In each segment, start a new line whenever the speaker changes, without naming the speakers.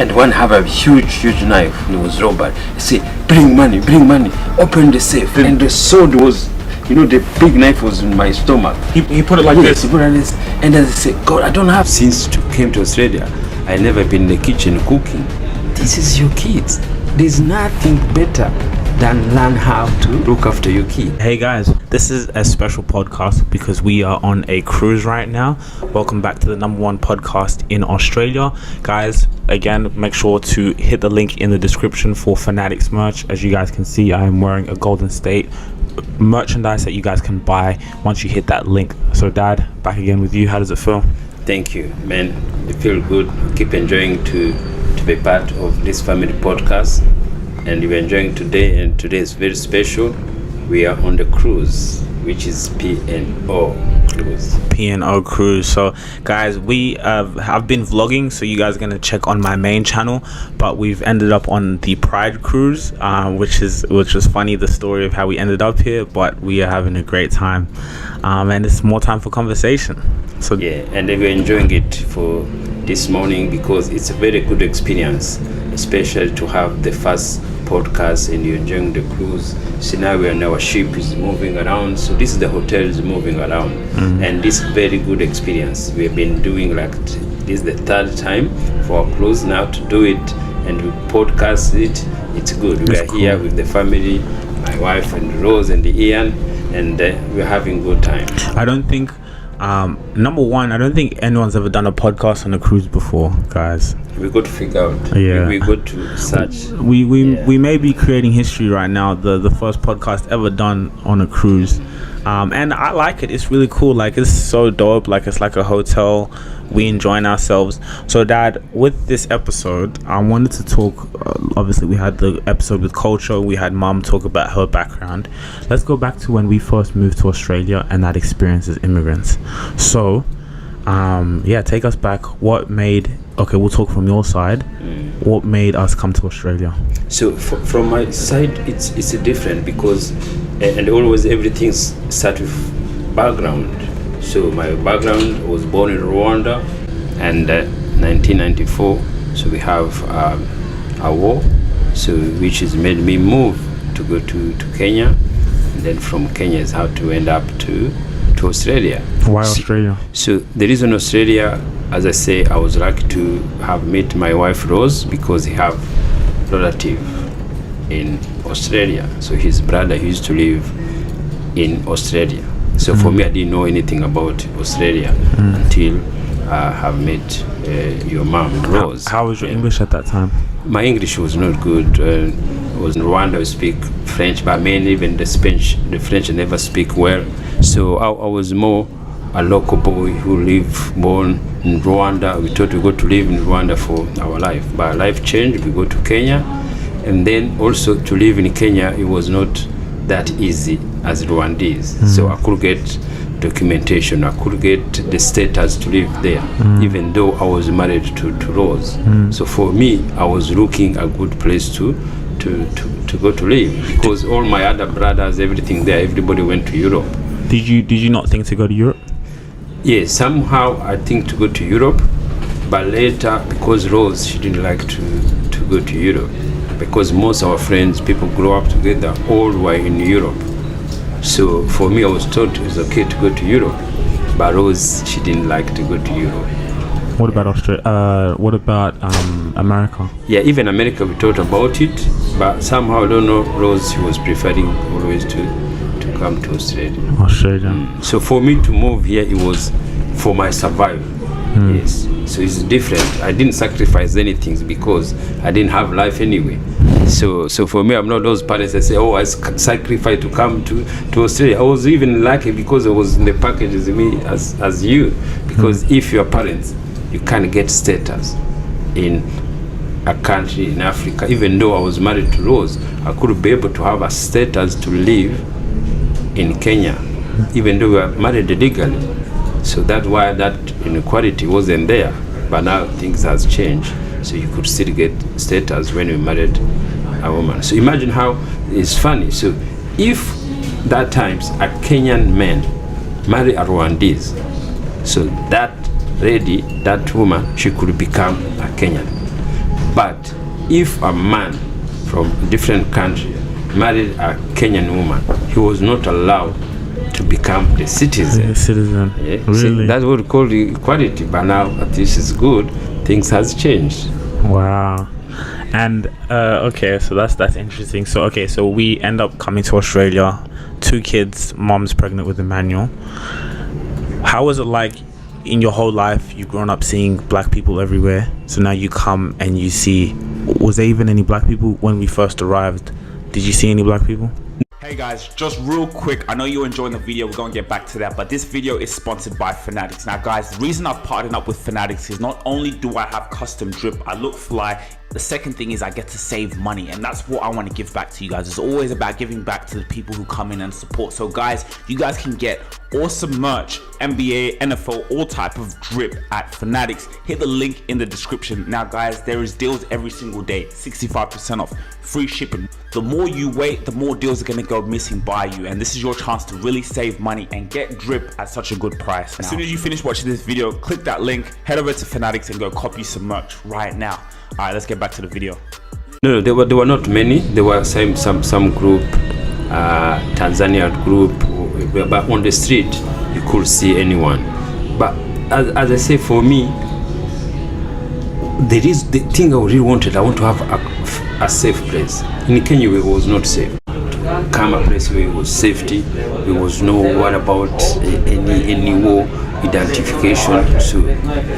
And one have a huge knife. He was robber. He said, bring money, open the safe. And the sword was, the big knife was in my stomach.
He put it like this.
He put it like this. And then I said, God, I don't have. Since came to Australia, I never been in the kitchen cooking. This is your kids. There's nothing better than learn how to look after your kid.
Hey guys, this is a special podcast because we are on a cruise right now. Welcome back to the #1 podcast in Australia. Guys, again, make sure to hit the link in the description for Fanatics merch. As you guys can see, I am wearing a Golden State merchandise that you guys can buy once you hit that link. So Dad, back again with you. How does it feel?
Thank you, man. It feels good. Keep enjoying to be part of this family podcast. And we're enjoying today, and today is very special. We are on the cruise, which is P&O cruise.
P&O cruise. So guys, we have been vlogging, so you guys are going to check on my main channel, but we've ended up on the Pride cruise, which is funny, the story of how we ended up here, but we are having a great time, and it's more time for conversation. So
yeah, and we're enjoying it for this morning because it's a very good experience, especially to have the first podcast and you're enjoying the cruise. So now we're on our ship is moving around, so this is the hotel is moving around, and this very good experience. We've been doing this is the third time for our cruise now to do it, and we podcast it. It's good. We are cool. Here with the family, my wife and Rose and Ian, and we're having good time.
I don't think number one, I don't think anyone's ever done a podcast on a cruise before, guys.
We got to figure out.
Yeah.
We got to search.
We may be creating history right now. The first podcast ever done on a cruise, and I like it. It's really cool. Like, it's so dope. Like, it's like a hotel. We enjoying ourselves. So Dad, with this episode, I wanted to talk, obviously we had the episode with culture, we had Mum talk about her background. Let's go back to when we first moved to Australia and that experience as immigrants. So take us back. We'll talk from your side. What made us come to Australia?
So from my side, it's different because and always everything starts with background. So my background was born in Rwanda, and 1994. So we have a war, so which has made me move to go to Kenya, and then from Kenya is how to end up to Australia.
Why Australia?
So the reason Australia, as I say, I was lucky to have met my wife Rose because he have relative in Australia. So his brother used to live in Australia. So for me, I didn't know anything about Australia until I have met your mom, Rose.
How was your English at that time?
My English was not good. Was in Rwanda, I speak French, but mainly even the French I never speak well. So I was more a local boy who born in Rwanda. We thought we got to live in Rwanda for our life, but life changed. We go to Kenya, and then also to live in Kenya, it was not that easy as Rwandese. So I could get documentation, I could get the status to live there, even though I was married to Rose. So for me, I was looking a good place to go to live, because all my other brothers, everything there, everybody went to Europe.
Did you not think to go to Europe?
Yeah, somehow I think to go to Europe, but later, because Rose, she didn't like to go to Europe, because most of our friends, people grow up together, all were in Europe. So for me, I was told it was okay to go to Europe, but Rose, she didn't like to go to Europe.
What about Australia? What about America?
Yeah, even America, we thought about it, but somehow, I don't know, Rose, she was preferring always to come to Australia. So for me to move here, it was for my survival. Yes, so it's different. I didn't sacrifice anything because I didn't have life anyway. So for me, I'm not those parents that say, oh, I sacrificed to come to Australia. I was even lucky because I was in the package as me as you, because if you're parents, you can't get status in a country in Africa. Even though I was married to Rose, I could be able to have a status to live in Kenya, even though we were married legally. So that's why that inequality wasn't there. But now things has changed, so you could still get status when you married a woman. So imagine how it's funny. So if that times a Kenyan man marry a Rwandese, so that lady, that woman, she could become a Kenyan. But if a man from a different country married a Kenyan woman, he was not allowed to become the citizen.
The citizen.
Yeah.
Really?
See, that's what we call equality. But now at least it's good. Things has changed.
Wow. And okay, so that's interesting. So okay, so we end up coming to Australia, 2 kids, mom's pregnant with Emmanuel. How was it like in your whole life? You've grown up seeing black people everywhere. So now you come and you see, was there even any black people when we first arrived? Did you see any black people?
Hey guys, just real quick, I know you're enjoying the video, we're going to get back to that, but this video is sponsored by Fanatics. Now guys, the reason I've partnered up with Fanatics is not only do I have custom drip, I look fly, the second thing is I get to save money, and that's what I want to give back to you guys. It's always about giving back to the people who come in and support. So guys, you guys can get awesome merch, NBA, NFL, all type of drip at Fanatics. Hit the link in the description. Now guys, there is deals every single day, 65% off, free shipping. The more you wait, the more deals are going to go missing by you, and this is your chance to really save money and get drip at such a good price. As soon as you finish watching this video, click that link, head over to Fanatics and go copy some merch right now. All right, let's get back to the video.
No, there were not many. There were some group, Tanzania group, but on the street you could see anyone. But as I say, for me, there is the thing I really wanted. I want to have a safe place. In Kenya, it was not safe. To come a place where it was safety, there was no what about any war identification. So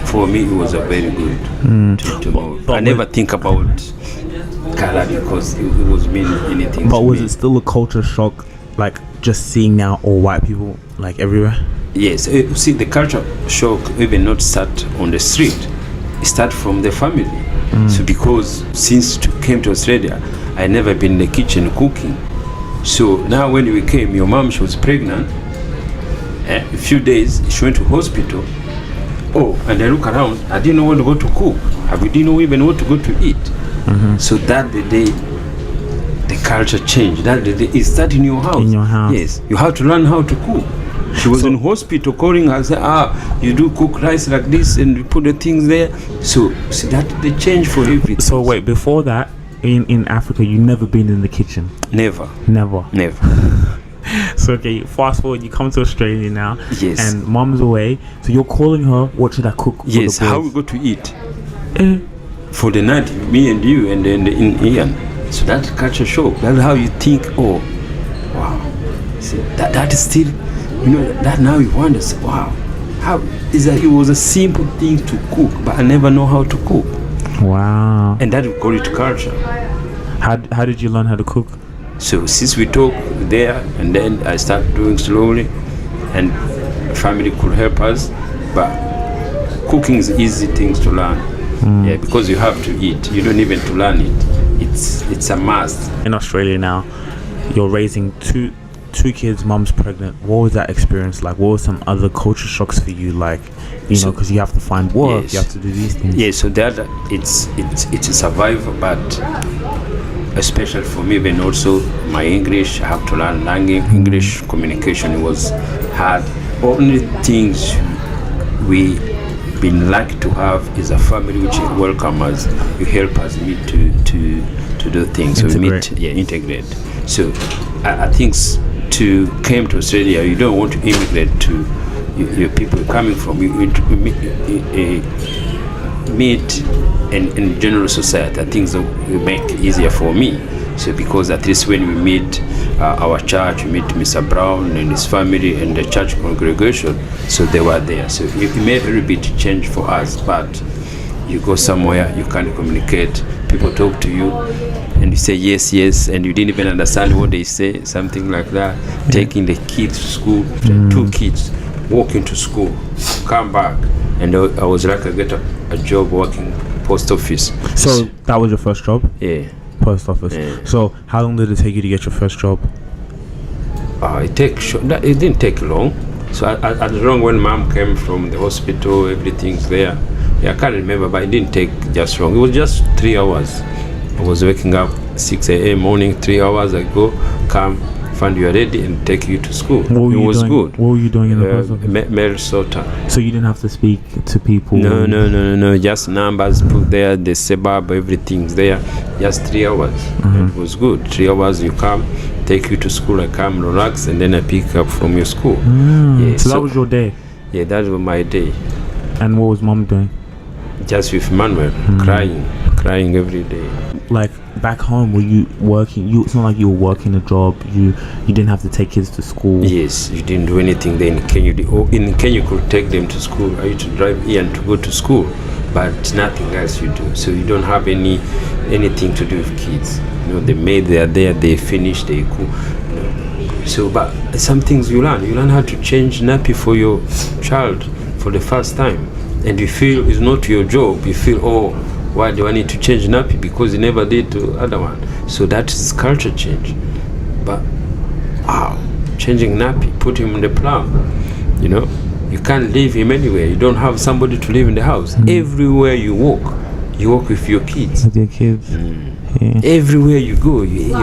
for me, it was a very good to move. I never think about color because it was mean anything.
But was it still a culture shock, like just seeing now all white people like everywhere?
Yes. See, the culture shock even not start on the street. It start from the family. So because since came to Australia, I never been in the kitchen cooking. So now when we came, your mom, she was pregnant. A few days, she went to hospital. Oh, and I look around, I didn't know when to go to cook. I didn't know even what to go to eat. So that the day, the culture changed. That the day, it started in your house.
In your house.
Yes, you have to learn how to cook. She was in hospital calling her, say, you do cook rice like this and you put the things there. So see that the change for everything.
So wait, before that, in Africa, you never been in the kitchen?
Never.
So okay, fast forward, you come to Australia now.
Yes.
And mom's away, so you're calling her, what should I cook for
Yes,
the boys?
how we go to eat for the night, me and you and then in Ian. So that culture shock. That's how you think. Oh, wow. See, that is still, that now you wonder. Wow, how is that? It was a simple thing to cook, but I never know how to cook.
Wow.
And that we call it culture.
How did you learn how to cook?
So since we talk there, and then I start doing slowly, and family could help us. But cooking is easy things to learn. Yeah, because you have to eat. You don't even to learn it. It's a must.
In Australia now, you're raising two kids, mom's pregnant. What was that experience like? What were some other culture shocks for you? Like, know, because you have to find work, you have to do these things.
Yeah, so that it's a survival, but especially for me, then also my English, I have to learn language. English communication was hard. Only things we been lucky to have is a family which welcome us, you help us meet to do things.
Integrate.
So we meet, integrate. So I think to came to Australia, you don't want to immigrate to your people coming from. You meet in general society. I think that will make it easier for me. So because at least when we meet our church, we meet Mr. Brown and his family and the church congregation, so they were there. So it made a little bit change for us, but you go somewhere, you can't communicate, people talk to you, and you say yes, and you didn't even understand what they say, something like that. Taking the kids to school, 2 kids, walking to school, come back, and I was like, I get a job working post office.
So that was your first job?
Yeah.
Post office.
Yeah.
So how long did it take you to get your first job?
It didn't take long. So at the wrong when mom came from the hospital, everything's there. Yeah, I can't remember, but it didn't take just long. It was just 3 hours. I was waking up 6 a.m. morning, 3 hours. I go, come, find you are ready and take you to school.
It was good. What were you doing in the post office?
Minnesota.
So you didn't have to speak to people?
No. Just numbers put there, the suburb, everything's there. Just 3 hours. It was good. 3 hours you come, take you to school, I come, relax, and then I pick up from your school.
Yeah, so that was your day?
Yeah, that was my day.
And what was mom doing?
Just with Manuel, crying every day.
Like back home, were you working? It's not like you were working a job. You didn't have to take kids to school.
Yes, you didn't do anything there in Kenya. In Kenya, you could take them to school. I used to drive here and to go to school, but nothing else you do. So you don't have anything to do with kids. The maid, they are there, they finish, they cook. So, but some things you learn. You learn how to change nappy for your child for the first time, and you feel it's not your job. You feel, oh, why do I need to change nappy? Because you never did to other one. So that is culture change. But changing nappy, put him in the plum. You can't leave him anywhere. You don't have somebody to live in the house. Everywhere you walk with your kids.
With your kids.
Yeah. Everywhere you go, you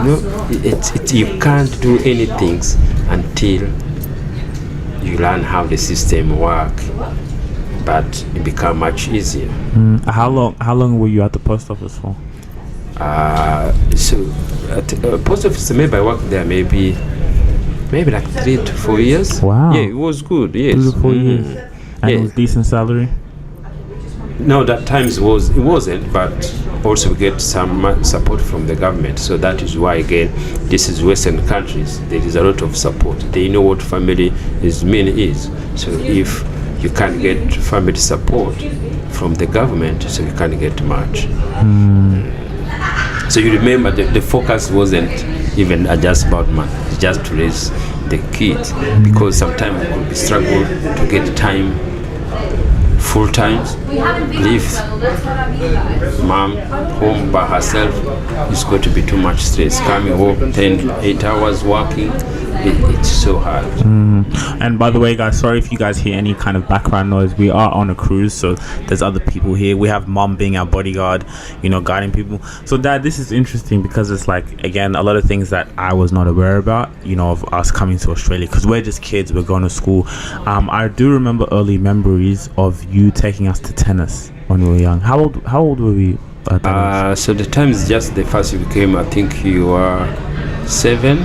can't do anything until you learn how the system works. But it become much easier.
How long were you at the post office for?
So at the post office, maybe I worked there maybe like 3 to 4 years.
Wow.
Yeah, it was good. Yes.
3 to 4 years. And it was decent salary?
No, that times it wasn't, but also we get some support from the government. So that is why, again, this is Western countries. There is a lot of support. They know what family is. So if you can't get family support from the government, so you can't get much. So you remember the focus wasn't even just about money. It's just to raise the kids, because sometimes it could be struggle to get time, full time, leave mom home by herself. It's going to be too much stress. Coming home 8 hours working, it's so hard.
And by the way, guys, sorry if you guys hear any kind of background noise. We are on a cruise, so there's other people here. We have mom being our bodyguard, guiding people. So Dad, this is interesting because it's like, again, a lot of things that I was not aware about, of us coming to Australia, because we're just kids, we're going to school. I do remember early memories of you taking us to tennis when we were young. How old were we at that age?
So the time is just the first you came, I think you were 7.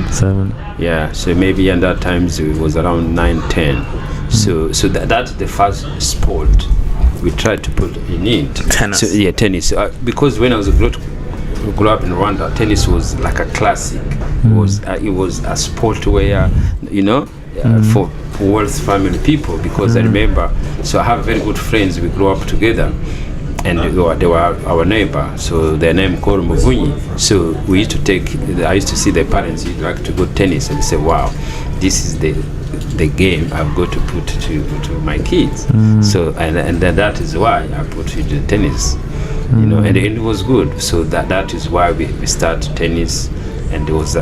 Yeah, so maybe in that times it was around 9-10. So that's the first sport we tried to put in it.
Tennis.
So, yeah, tennis. Because when I was grew up in Rwanda, tennis was like a classic. It was a sport where for wealth family people. Because I remember, so I have very good friends. We grew up together. And they were our neighbor, so their name called Muvunyi. So we used to I used to see their parents, you'd like to go tennis, and they say, wow, this is the game I've got to put to my kids. So and that is why I put you to tennis, and it was good. So that is why we start tennis, and it was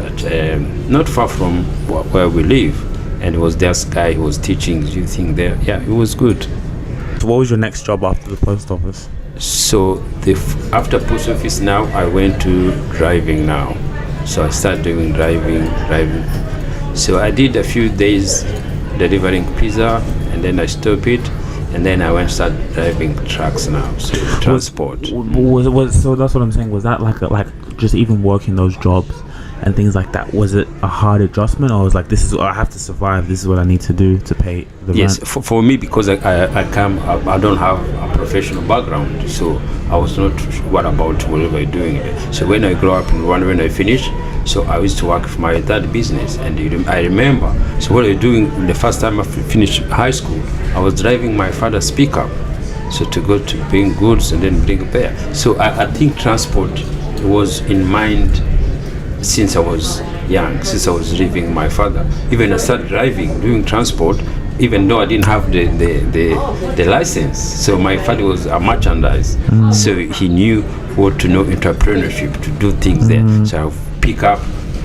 not far from where we live, and it was this guy who was teaching youth there. Yeah, it was good.
So what was your next job after the post office?
So after post office, now I went to driving now. So I started doing driving. So I did a few days delivering pizza, and then I stopped it, and then I went to start driving trucks now. So transport.
So that's what I'm saying. Was that like just even working those jobs and things like that? Was it a hard adjustment, or was like, this is what I have to survive, this is what I need to do to pay the rent?
Yes, for me, because I don't have a professional background, so I was not what about whatever I'm doing. So when I grew up in Rwanda, when I finished, so I used to work for my third business, and I remember, so what I was doing the first time I finished high school, I was driving my father's pickup, so to go to bring goods and then bring it there. So I think transport was in mind since I was young, since I was living my father. Even I started driving, doing transport, even though I didn't have the license. So my father was a merchandise, so he knew what to know entrepreneurship, to do things there. So I would pick up,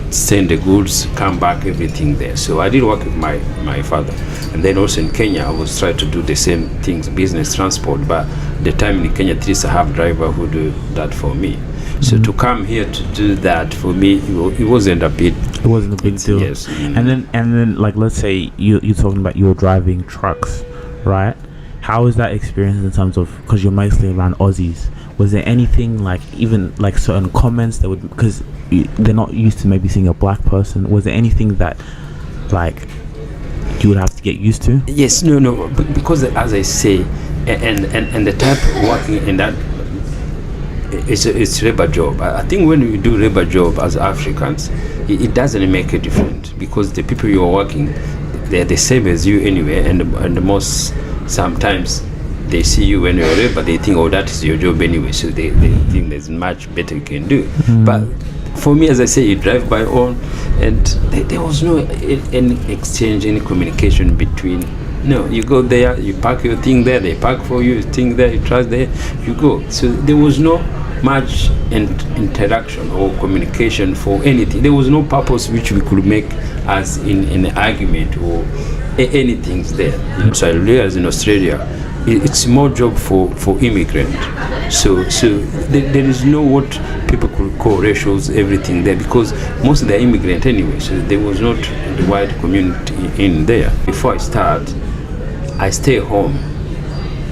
send the goods, come back, everything there. So I did work with my father. And then also in Kenya, I was trying to do the same things, business transport, but the time in Kenya, at least I have driver who do that for me. So to come here to do that, for me, it wasn't a big.
It wasn't a big deal.
Yes.
And then, like, let's say you're talking about you're driving trucks, right? How is that experience in terms of, because you're mostly around Aussies? Was there anything like, even like certain comments that would, because they're not used to maybe seeing a black person? Was there anything that like you would have to get used to?
Yes, no, because as I say, and the type of working in that, it's labor job. I think when we do labor job as Africans, it doesn't make a difference, because the people you are working, they're the same as you anyway, and the most sometimes they see you when you're labor, they think, oh, that is your job anyway, so they think there's much better you can do. But for me, as I say, you drive by on, and there was no any exchange, any communication between. No, you go there, you park your thing there, they park for you, thing there, you trust there, you go. So there was no much interaction or communication for anything. There was no purpose which we could make as in an argument or anything there. So I realized in Australia, it's more job for immigrant. So there is no what people could call ratios, everything there, because most of the immigrant anyway. So there was not the wide community in there. Before I start, I stay home.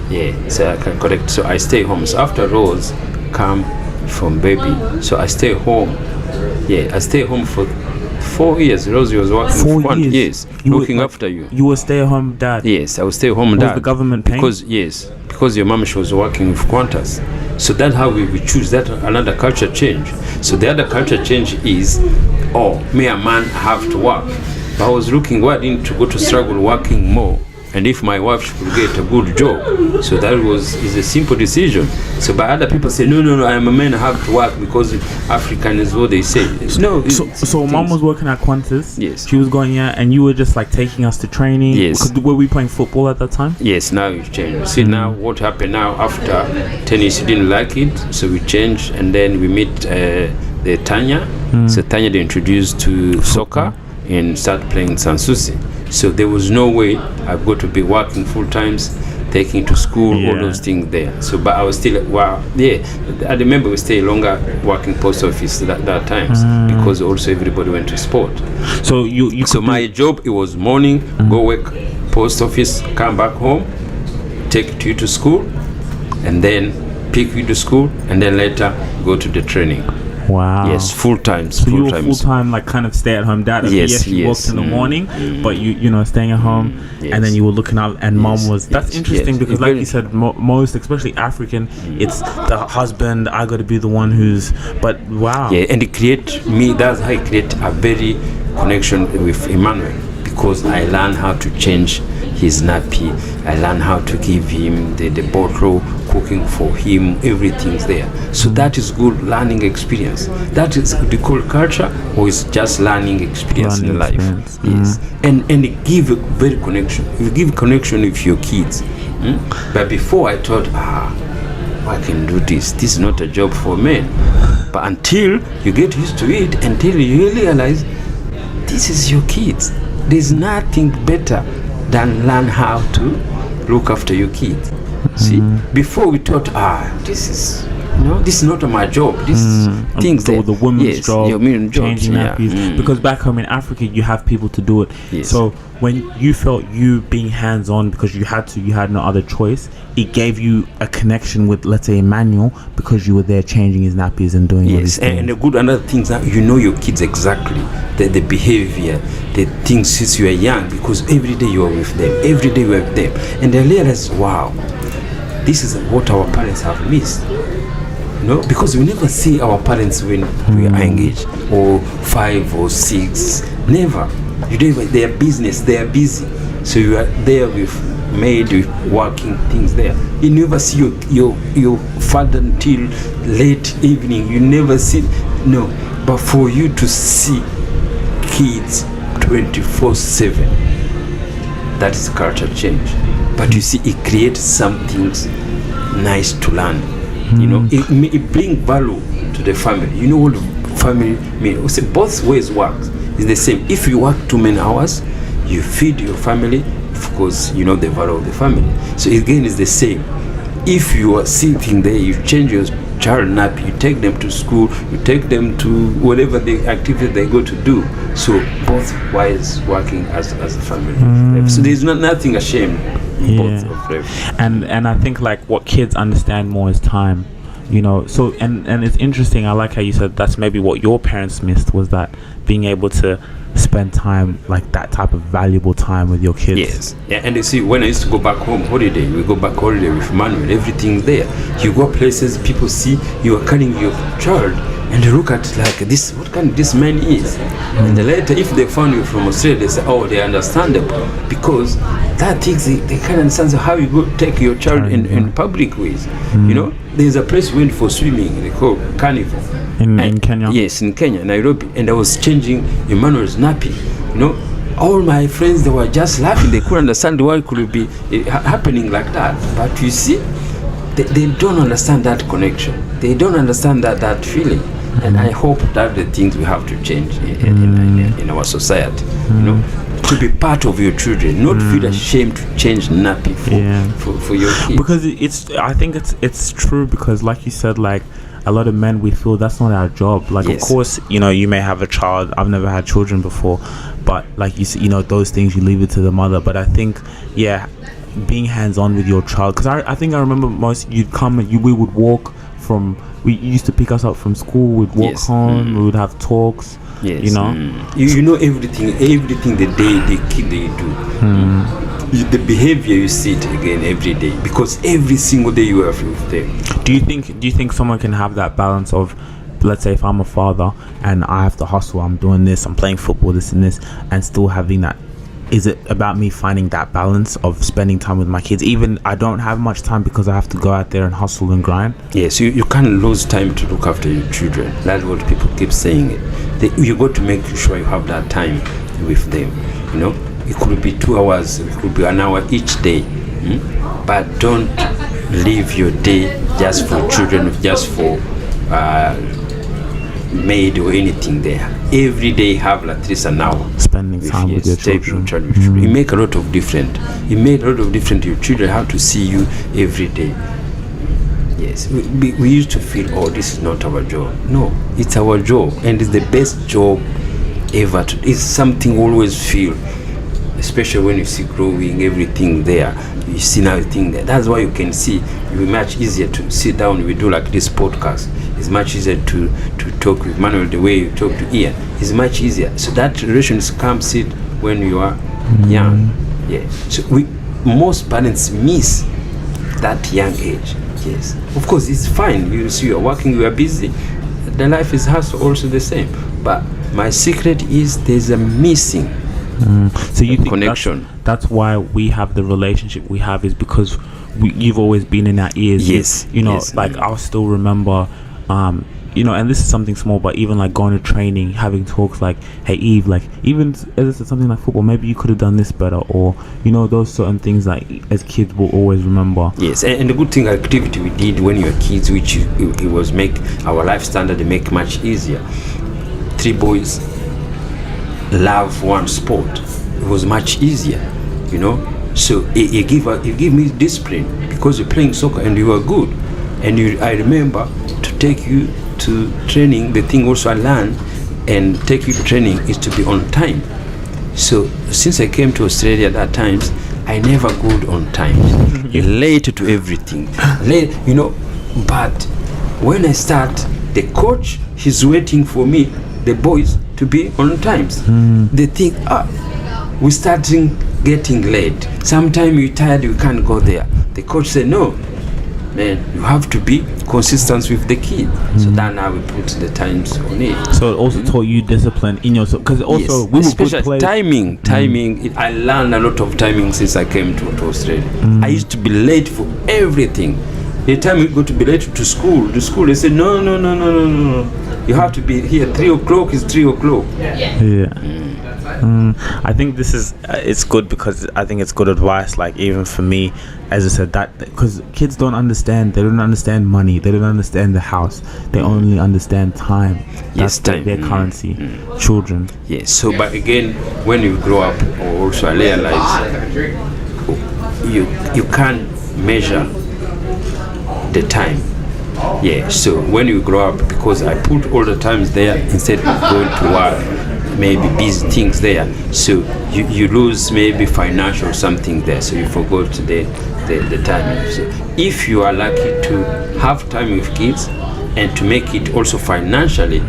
Yeah, so I can correct. So I stay home. So after Rose come from baby, so I stay home. Yeah, I stay home for 4 years. Rosie was working
4 years.
Yes, looking after you.
You were stay-at-home dad.
Yes, I was stay-at-home dad.
Was the government paying?
Because your mom, she was working with Qantas. So that's how we choose. That another culture change. So the other culture change is, me a man have to work. But I was looking, why didn't to go to struggle working more? And if my wife should get a good job, so that is a simple decision. So, but other people say, no, I am a man, I have to work because African is what they say. No.
So mom was working at Qantas.
Yes.
She was going and you were just like taking us to training.
Yes.
Were we playing football at that time?
Yes. Now it's changed. See now what happened now after tennis, you didn't like it, so we changed, and then we meet the Tanya. So Tanya they introduced to soccer and start playing Sansusi. So there was no way I've got to be working full times, taking to school, all those things there. So, but I was still, I remember we stayed longer working post office that times because also everybody went to sport.
So you
so my job, it was morning, go work post office, come back home, take you to school, and then pick you to school, and then later go to the training.
Wow.
Yes, full time.
So you were full time, like kind of stay at home dad.
Yes,
you worked in the morning, but you know staying at home, and then you were looking out. And mom was. That's interesting because, like you said, most, especially African, it's the husband. I got to be the one who's. But wow.
Yeah, and it create me. That's how I create a very connection with Emmanuel, because I learned how to change his nappy. I learned how to give him the bottle, cooking for him, everything's there. So that is good learning experience. That is the call culture, or is just learning experience in life. Yes. And it give a very connection. You give connection with your kids. But before I thought, I can do this. This is not a job for men. But until you get used to it, until you realize this is your kids. There's nothing better than learn how to look after your kids. See, before we thought, this is not my job. This is things
the women's job, changing nappies.
Yeah.
Because back home in Africa, you have people to do it.
Yes.
So when you felt you being hands-on because you had no other choice, it gave you a connection with, let's say, Emmanuel, because you were there changing his nappies and doing all these things.
And the good another things that you know your kids exactly, the behavior, the things since you are young, because every day you are with them, every day you are with them, and they realize, wow, this is what our parents have missed. Because we never see our parents when we are engaged, or 5 or 6, never. They are business, they are busy. So you are there with maid, with working things there. You never see your father until late evening. You never see, but for you to see kids 24/7, that is culture change. But you see, it creates some things nice to learn. It brings value to the family. You know what family means. We say both ways works. It's the same. If you work too many hours, you feed your family. Of course, you know the value of the family. So again, it's the same. If you are sitting there, you change your child nappy, you take them to school, you take them to whatever the activity they go to do. So both wives working as a family. So there's nothing ashamed in both of them.
And I think like what kids understand more is time. You know, so and it's interesting. I like how you said that's maybe what your parents missed, was that being able to spend time, like that type of valuable time with your kids.
Yes. Yeah, and you see, when I used to go back home holiday, we go back holiday with Manuel, everything's there. You go places, people see you are carrying your child, and they look at like this, what kind of this man is. And then later, if they found you from Australia, they say, oh, they understandable, because that things they can understand how you go take your child in public ways. You know, there's a place we went for swimming, they call Carnival.
In Kenya?
Yes, in Kenya, Nairobi. And I was changing Emmanuel's nappy. You know, all my friends, they were just laughing. They couldn't understand why it could be happening like that. But you see, they don't understand that connection. They don't understand that feeling. And I hope that the things we have to change in our society. You know, to be part of your children, not feel ashamed to change nappy for your kids.
Because I think it's true, because like you said, like a lot of men, we feel that's not our job. Like, of course, you know, you may have a child. I've never had children before, but like you see, you know, those things you leave it to the mother. But I think, being hands-on with your child, because I think I remember you'd come and we would walk from. We used to pick us up from school. We'd walk home. We would have talks.
Yes.
You know,
you know everything the day the kid they do. The behavior, you see it again every day, because every single day you are with them.
Do you think someone can have that balance of, let's say if I'm a father and I have to hustle, I'm doing this, I'm playing football, this and this, and still having that? Is it about me finding that balance of spending time with my kids, even I don't have much time because I have to go out there and hustle and grind?
Yes, you can't lose time to look after your children. That's what people keep saying. You got to make sure you have that time with them. You know, it could be 2 hours, it could be an hour each day. But don't leave your day just for children, just for maid or anything there. Every day have at least an hour
spending time with your children.
It make a lot of difference. It made a lot of difference. Your children have to see you every day. Yes, we used to feel, oh, this is not our job. No, it's our job, and it's the best job ever. It's something always feel, especially when you see growing everything there. You see now everything there. That's why you can see it will be much easier to sit down. We do like this podcast. It's much easier to talk with Manuel the way you talk to Ian. It's much easier. So that relations come sit when you are young. Yeah. So most parents miss that young age. Yes. Of course, it's fine. You see, you're working, you are busy. The life is also the same. But my secret is there's a missing
so you think
connection.
That's why we have the relationship we have, is because you've always been in our ears.
Yes.
You know,
yes.
like I'll still remember, you know, and this is something small, but even like going to training, having talks like, hey Eve, like even as it's something like football, maybe you could have done this better, or you know, those certain things that as kids will always remember.
Yes, and the good thing, activity we did when you were kids, which it was make our life standard make much easier. 3 boys love one sport. It was much easier, you know. So it give me discipline, because you're playing soccer and you are good. And I remember to take you to training. The thing also I learned and take you to training is to be on time. So since I came to Australia that times, I never go on time. Late to everything. Late, you know. But when I start, the coach, he's waiting for me, the boys, to be on times. They think, we're starting getting late. Sometimes you're tired, you can't go there. The coach said, no, man, you have to be consistent with the kid. So that now we put the times on it.
So it also taught you discipline in yourself, because also we were good players.
Timing. I learned a lot of timing since I came to Australia. I used to be late for everything. The time we go to be late to school, they say no. You have to be here. 3 o'clock is 3 o'clock.
I think this is it's good, because I think it's good advice. Like even for me, as I said, that because kids don't understand. They don't understand money. They don't understand the house. They only understand time. That's
time.
Their currency. Children.
Yes. So, but again, when you grow up, or also realize you can't measure the time. Yeah, so when you grow up, because I put all the times there instead of going to work, maybe busy things there, so you lose maybe financial something there, so you forgot the time. So if you are lucky to have time with kids and to make it also financially,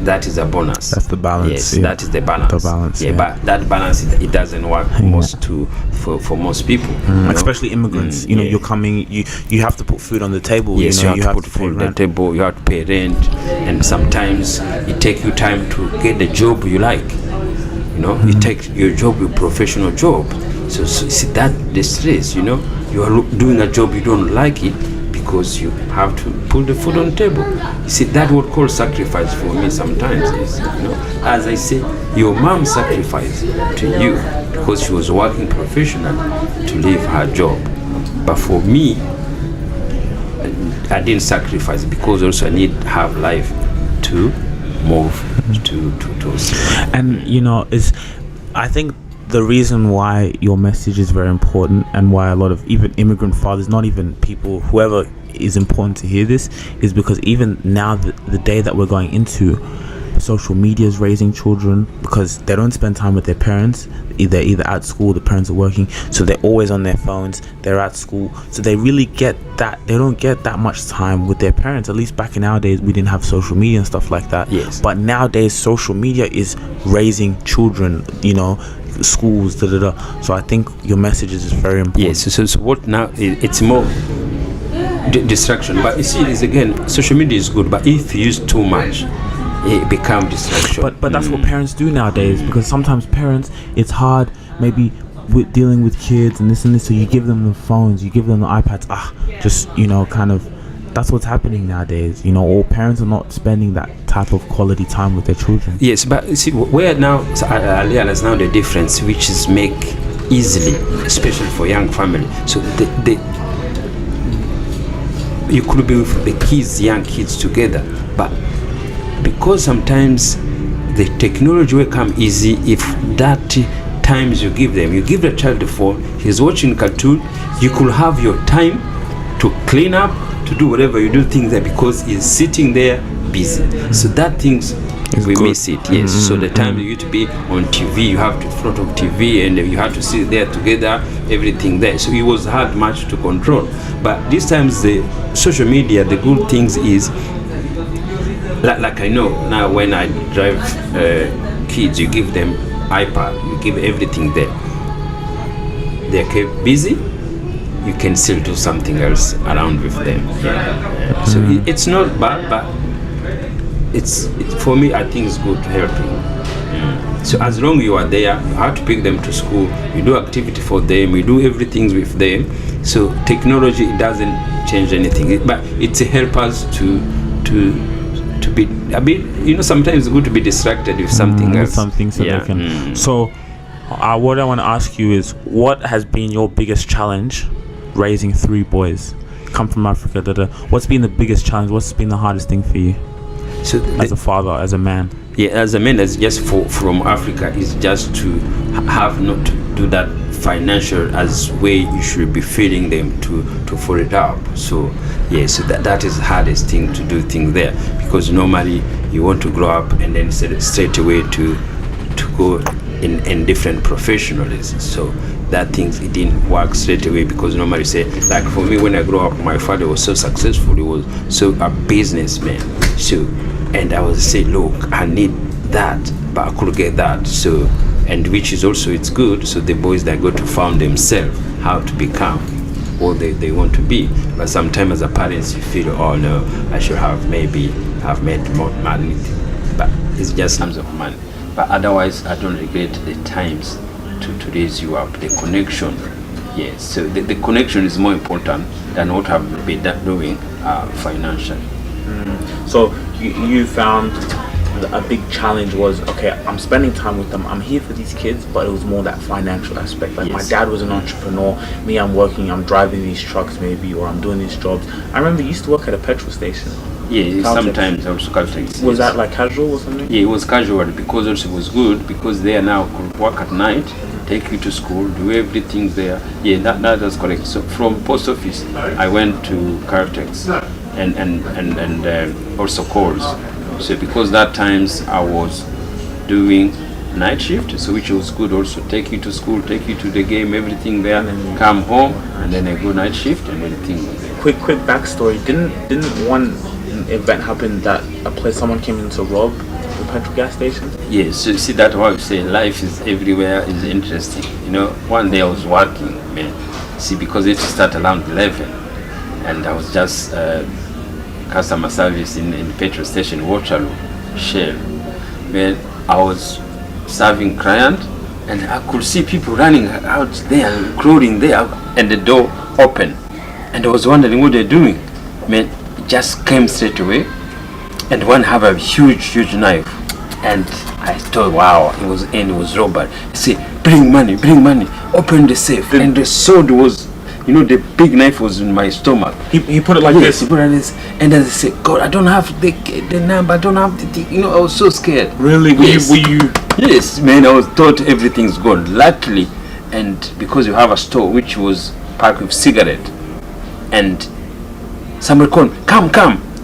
that is a bonus.
That's the balance.
Yes, that is the balance. Yeah, but that balance, it doesn't work for most people.
Especially immigrants. You know, you're coming. You have to put food on the table.
Yes,
you
have to put food on the table. You have to pay rent, and sometimes it takes you time to get the job you like. You know, it takes your job, your professional job. So see that the stress. You know, you are doing a job you don't like it, because you have to put the food on the table. You see, that what called sacrifice for me sometimes is, you know, as I say, your mom sacrificed to you because she was working professionally to leave her job. But for me, I didn't sacrifice because also I need to have life to move to.
And you know, I think the reason why your message is very important, and why a lot of even immigrant fathers, not even people, whoever is important to hear this, is because even now, the day that we're going into, social media is raising children because they don't spend time with their parents. Either at school, the parents are working, so they're always on their phones. They're at school, so they really get that they don't get that much time with their parents. At least back in our days, we didn't have social media and stuff like that.
Yes.
But nowadays, social media is raising children. You know, schools, So I think your message is very important.
Yes. So what now? It's more distraction. But you see, it's again, social media is good, but if you use too much, it becomes distraction.
But that's what parents do nowadays, because sometimes parents, it's hard maybe with dealing with kids and this, so you give them the phones, you give them the iPads, just, you know, kind of, that's what's happening nowadays. You know, all parents are not spending that type of quality time with their children.
Yes, but see, where now, I realize now the difference, which is make easily, especially for young family. So you could be with the kids, young kids together, but because sometimes the technology will come easy, if that times you give the child the phone, he's watching cartoon, you could have your time to clean up, to do whatever you do things there, because he's sitting there busy. So that things we miss it. Yes. So the time you to be on TV, you have to front of TV and you have to sit there together, everything there. So it was hard much to control. But these times the social media, the good things is, like I know now when I drive kids, you give them iPad, you give everything there. They're kept busy, you can still do something else around with them. Yeah. So it's not bad, but it's for me, I think it's good to helping. So as long you are there, you have to pick them to school, you do activity for them, you do everything with them. So technology, it doesn't change anything, but it helps us to be a bit, you know, sometimes it's good to be distracted with something else.
Something so they can. So what I want to ask you is, what has been your biggest challenge raising 3 boys? Come from Africa, what's been the biggest challenge? What's been the hardest thing for you? So as a father, as a man?
Yeah, as a man, as just from Africa, is just to have not to do that financial as way you should be feeding them to follow it up. So yeah, so that is the hardest thing to do things there, because normally you want to grow up and then straight away to go in different professionalism. So that things, it didn't work straight away, because normally say, like for me, when I grew up, my father was so successful, he was so a businessman. So, and I was say, look, I need that, but I could get that. So, and which is also, it's good. So the boys that go to found themselves how to become what they want to be. But sometimes as a parents, you feel, oh no, I should have made more money. But it's just terms of money. But otherwise, I don't regret the times to raise you up. The connection, yes. So the connection is more important than what I've been doing financially.
So you found a big challenge was, okay, I'm spending time with them, I'm here for these kids, but it was more that financial aspect. Like, yes. My dad was an entrepreneur, me, I'm working, I'm driving these trucks maybe, or I'm doing these jobs. I remember you used to work at a petrol station.
Yeah, sometimes also Caltex.
Was that like casual or something?
Yeah, it was casual, because also it was good, because they are now could work at night, take you to school, do everything there. Yeah, that was correct. So from post office, I went to Caltex. and also calls. So because that times I was doing night shift, so which was good also, take you to school, take you to the game, everything there, come home, and then I go night shift and everything.
Quick backstory. Didn't one event happen that someone came in to rob the petrol gas station?
Yes, so you see, that's why I say life is everywhere is interesting. You know, one day I was working, man. See, because it start around 11, and I was just customer service in petrol station, Waterloo, Shell. Man, I was serving client, and I could see people running out there, crawling there, and the door open, and I was wondering what they're doing. Man, it just came straight away, and one have a huge knife, and I thought, wow, it was robbery. He said, bring money, open the safe, and the sword was, you know, the big knife was in my stomach.
He put it like
yes,
this.
He put it like this, and then I said, God, I don't have the number, I don't have the thing. You know, I was so scared.
Really?
Yes.
Were you?
Yes, man, I was thought everything's gone. Luckily, and because you have a store which was packed with cigarette, and somebody called, come,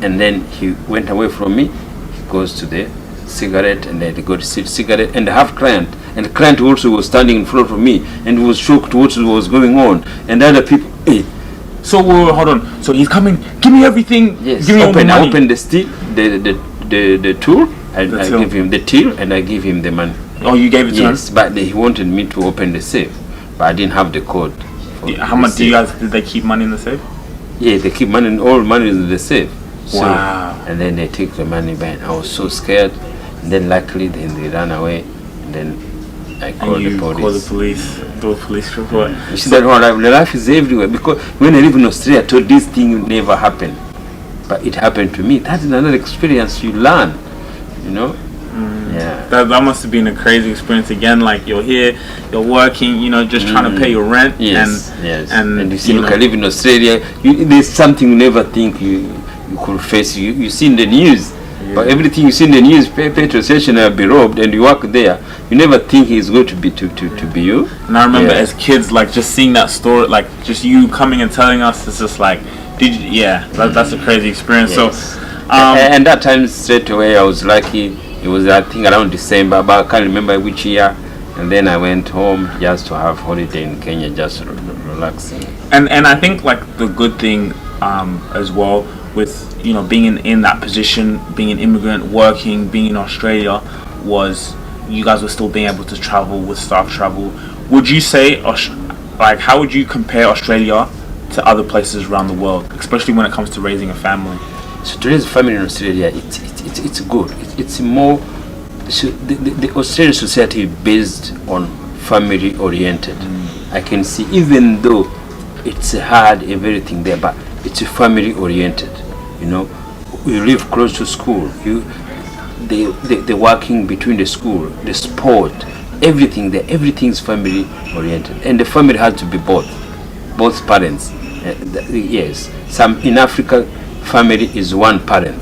and then he went away from me. He goes to the cigarette, and then they go to cigarette, and I have client, and the client also was standing in front of me and was shocked what was going on, and other people.
So hold on. So he's coming. Give me everything.
Yes.
Give me all the money.
I open the steel, the tool, and I give him the till, and I give him the money.
Oh, you gave it to him?
Yes, but he wanted me to open the safe, but I didn't have the code.
How much did they keep money in the safe?
Yeah, they keep all money in the safe. So,
wow.
And then they take the money back. I was so scared. And then luckily then they ran away. And then I called the police.
Call the police. Do a police report.
You see that the life is everywhere. Because when I live in Australia, I thought this thing never happened. But it happened to me. That's another experience you learn. You know? Yeah.
That must have been a crazy experience again. Like you're here, you're working, you know, just trying to pay your rent.
Yes. And you see,
look,
I live in Australia. There's something you never think you could face. You see in the news, but everything you see in the news, petrol station will be robbed, and you work there. You never think it's going to be to be you.
And I remember as kids, like just seeing that story, like just you coming and telling us, it's just like, that's a crazy experience.
Yes.
So,
and that time straight away, I was lucky. It was, I think, around December, but I can't remember which year. And then I went home just to have holiday in Kenya, just relaxing.
And I think like the good thing as well with, you know, being in that position, being an immigrant, working, being in Australia, was you guys were still being able to travel with staff travel. Would you say, like, how would you compare Australia to other places around the world, especially when it comes to raising a family?
So to raise a family in Australia, it's good. It's more. So the Australian society is based on family oriented. I can see, even though it's hard everything there, but it's family oriented. You know, you live close to school. The working between the school, the sport, everything there. Everything's family oriented, and the family has to be both parents. Yes, some in Africa, family is one parent,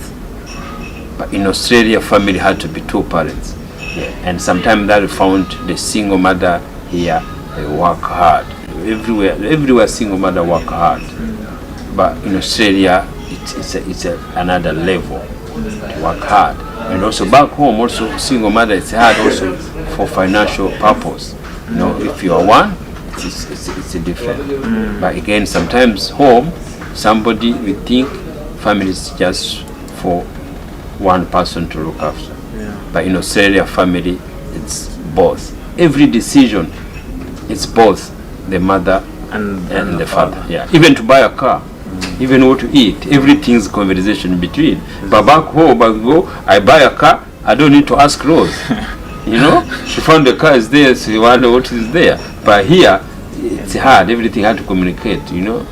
but in Australia, family had to be two parents. Yeah, and sometimes that found the single mother here, they work hard. Everywhere single mother work hard, but in Australia, it's another level to work hard. And also back home, also single mother, it's hard also for financial purpose. You know, if you are one, it's different. But again, sometimes home, somebody will think family is just for one person to look after. But in Australia, family, it's both. Every decision, it's both the mother and the father. Yeah. Even to buy a car, even what to eat, everything's conversation in between. But back home, I buy a car, I don't need to ask Rose. You know, she found the car is there, so you wonder what is there. But here, it's hard. Everything had to communicate. You know.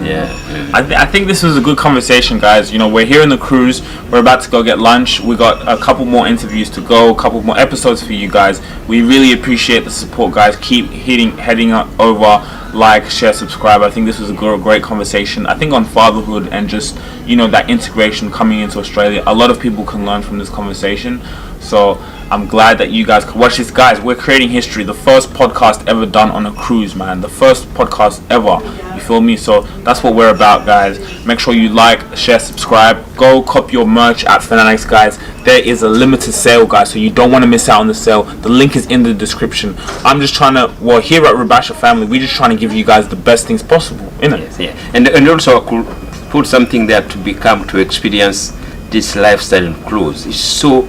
Yeah.
I think this was a good conversation, guys. You know, we're here in the cruise. We're about to go get lunch. We got a couple more interviews to go, a couple more episodes for you guys. We really appreciate the support, guys. Keep heading over, like, share, subscribe. I think this was a great conversation. I think on fatherhood and just, you know, that integration coming into Australia, a lot of people can learn from this conversation. So I'm glad that you guys can watch this. Guys, we're creating history. The first podcast ever done on a cruise, man. The first podcast ever. You feel me? So That's what we're about, guys. Make sure you like, share, subscribe. Go copy your merch at Fanatics, guys. There is a limited sale, guys, so you don't want to miss out on the sale. The link is in the description. I'm just trying to, well, here at Rabasha Family, we're just trying to give you guys the best things possible, innit?
Yes, yeah. And also I could put something there to experience this lifestyle in clothes. It's so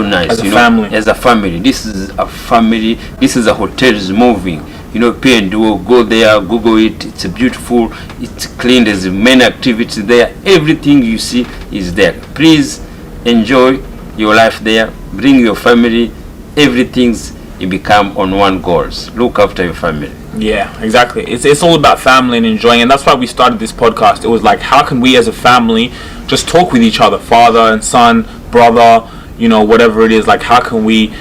nice.
As a family.
As a family. This is a family. This is a hotel is moving. Pay and go there, Google it. It's beautiful, it's clean, there's many activities there. Everything you see is there. Please enjoy your life there. Bring your family. Everything's you become on one goals. Look after your family.
Yeah, exactly. It's all about family and enjoying, and that's why we started this podcast. It was like, how can we as a family just talk with each other, father and son, brother, whatever it is. Like, how can we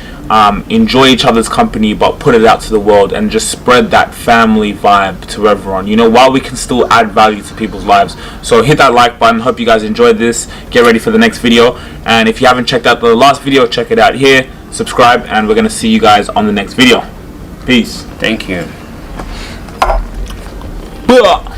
enjoy each other's company but put it out to the world and just spread that family vibe to everyone, while we can still add value to people's lives. So hit that like button. Hope you guys enjoyed this. Get ready for the next video, and if you haven't checked out the last video, check it out here. Subscribe, and we're gonna see you guys on the next video. Peace.
Thank you.
Blah.